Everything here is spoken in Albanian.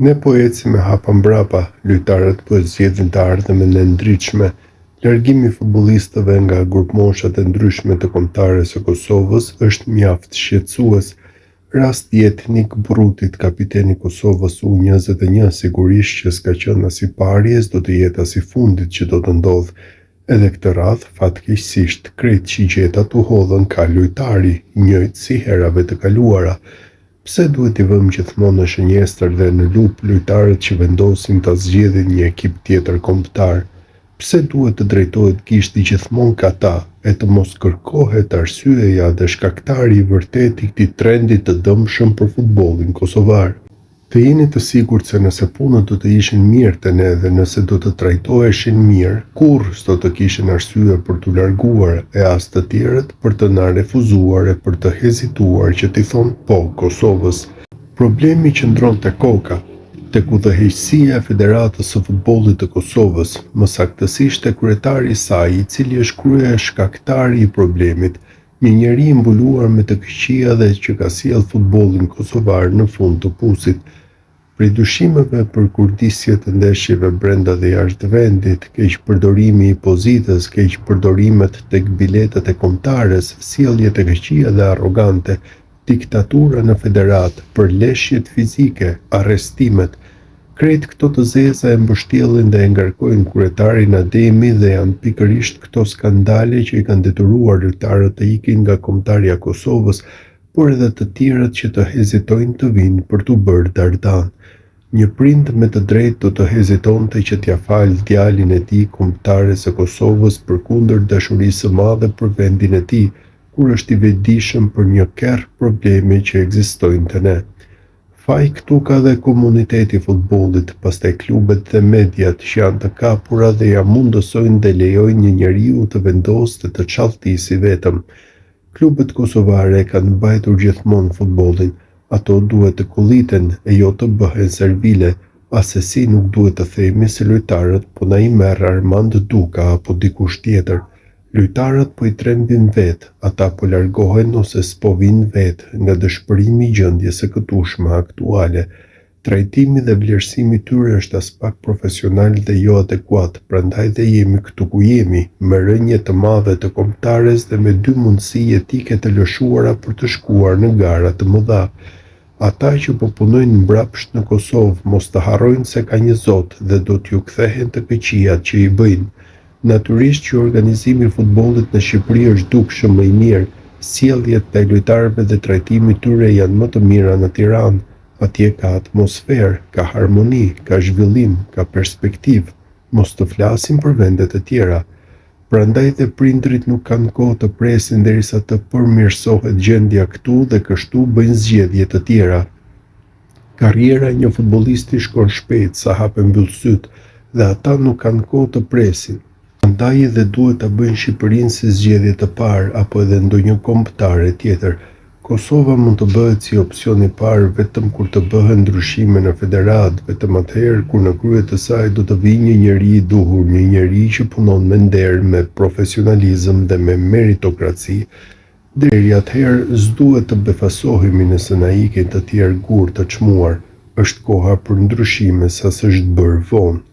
Ne po ecim me hapa mbrapa, lojtarët po zgjedhin të ardhmen e ndritshme. Largimi i futbollistëve nga grupmoshat e ndryshme të kombëtarëve së Kosovës është mjaft shqetësues. Rasti Etnik Brutit, kapiteni i Kosovës U21, sigurisht që s'ka qenë as i pari e s'do të jetë as i fundit që do të ndodhë. Edhe këtë radhë, fatkeqësisht, krejt shigjetat u hodhën ka lojtari, njëjtë si herave të kaluara. Pse duhet i vëmë gjithmonë në shënjestër dhe në lupë lojtarët që vendosin ta zgjedhin një ekip tjetër kombëtar? Pse duhet të drejtohet gishti gjithmonë ka ta, e të mos kërkohet arsyeja dhe shkaktari i vërtet i këtij trendi të dëmshëm për futbollin kosovar? Të jeni të sigurt se nëse punët do të ishin mirë te ne dhe nëse do të trajtoheshin mirë, kurrë s'do të kishin arsye për t'u larguar e as të tjerët për të na refuzuar e për të hezituar që t'i thonë po Kosovës. Problemi qëndron te koka, tek udhëheqësia e Federatës së Futbollit të Kosovës, më saktësisht te kryetari i saj, i cili është krye shkaktari i problemit, një njeri i mbuluar me të këqija dhe që ka sjellë futbollin kosovar në fund të pusit. Prej dyshimeve për kurdisje të ndeshjeve brenda dhe jashtë vendit, keqpërdorimi i pozitës, keqpërdorimet tek biletat e kombëtares, sjellje të këqija dhe arrogante, diktatura në federat, përleshjet fizike, arrestimet, krejt këto të zeza e mbështjellin dhe e ngarkojnë kryetarin Ademi dhe janë pikërisht këto skandale që i kanë detyruar lojtarët të ikin nga kombëtarja e Kosovës, por edhe të tjerët që të hezitojnë të vinë për t'u bërë dardan. Një prind me të drejtë do të hezitonte që t'ia falë djalin e tij kombëtares së Kosovës përkundër dashurisë së madhe për vendin e tij, kur është i vetëdijshëm për një kerr problemi që ekzistojnë te ne. Faj këtu ka dhe komuniteti i futbollit, pastaj klubet dhe mediat që janë të kapura dhe ja mundësojnë dhe lejojnë një njeriu të vendosë të çalltisi vetëm. Klubet kosovare kanë mbajtur gjithmonë futbollin, ato duhet të kulliten e jo të bëhen servile, asesi nuk duhet të themi se lojtarët po na i merr Armand Duka apo dikush tjetër. Lojtarët po i trembin vetë, ata po largohen ose s'po vinë vetë nga dëshpërimi i gjendjes së këtueshme aktuale. Trajtimi dhe vlerësimi i tyre është as pak profesional dhe jo adekuat, prandaj dhe jemi këtu ku jemi, me rënje të madhe të kombëtares dhe me dy mundësi etike të lëshuara për të shkuar në gara të mëdha. Ata që po punojnë mbrapsht në Kosovë mos të harrojnë se ka një Zot dhe do t'ju kthehen të këqijat që i bëjnë. Natyrisht që organizimi i futbollit në Shqipëri është dukshëm më i mirë, sjelljet ndaj lojtarëve dhe trajtimi i tyre janë më të mira në Tiranë. Atje ka atmosferë, ka harmoni, ka zhvillim, ka perspektivë, mos të flasim për vendet e tjera. Prandaj dhe prindrit nuk kanë kohë të presin derisa të përmirësohet gjendja këtu dhe kështu bëjnë zgjedhje të tjera. Karriera e një futbollisti shkon shpejt sa hapen mbyll syt dhe ata nuk kanë kohë të presin. Prandaj edhe duhet ta bëjnë Shqipërinë si zgjedhje të parë apo edhe ndonjë kombëtare tjetër. Kosova mund të bëhet si opsion i parë vetëm kur të bëhen ndryshime në federat, vetëm atëherë kur në krye të saj do të vijë një njeri i duhur, një njeri që punon me nder, me profesionalizëm dhe me meritokraci. Deri atëherë s'duhet të befasohemi nëse na ikin të tjerë gur të çmuar. Është koha për ndryshime sa s'është bërë vonë.